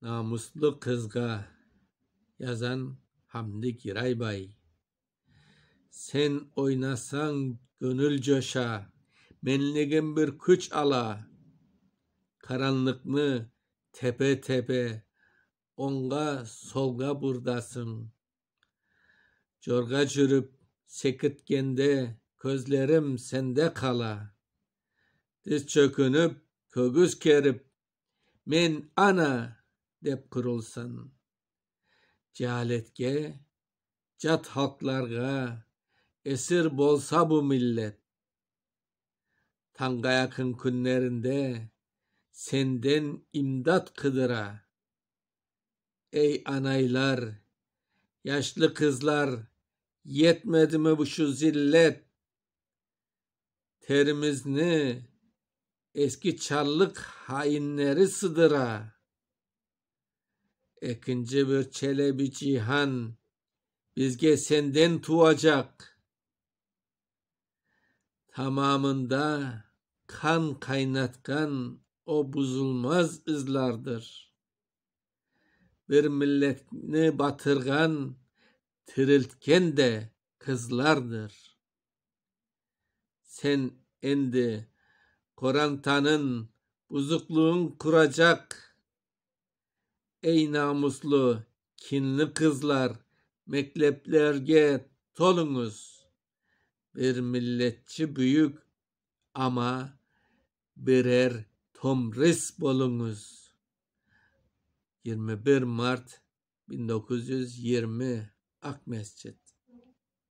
Namuslu kızga yazan Hamdi Giraybay. Sen oynasan gönül coşa, menligin bir güç ala. Karanlık mı tepe tepe, onga solga burdasın. Jorga jürüp sekitkende, közlerim sende kala. Diz çökünüp, kögüz kerip, men ana dep kurulsan. Cehaletge, cat halklarga esir bolsa bu millet. Tanga yakın günlerinde senden imdat kıdıra. Ey anaylar, yaşlı kızlar, yetmedi mi bu şu zillet? Terimizni eski çarlık hainleri sıdıra. İkinci bir çelebi cihan bizge senden tuğacak. Tamamında kan kaynatkan o buzulmaz izlardır. Bir milletini batırgan, tiriltken de kızlardır. Sen endi Korantanın buzukluğun kuracak. Ey namuslu, kinli kızlar, mekteplerge tolunuz. Bir milletçi büyük ama birer tomris bolunuz. 21 Mart 1920 Akmescit.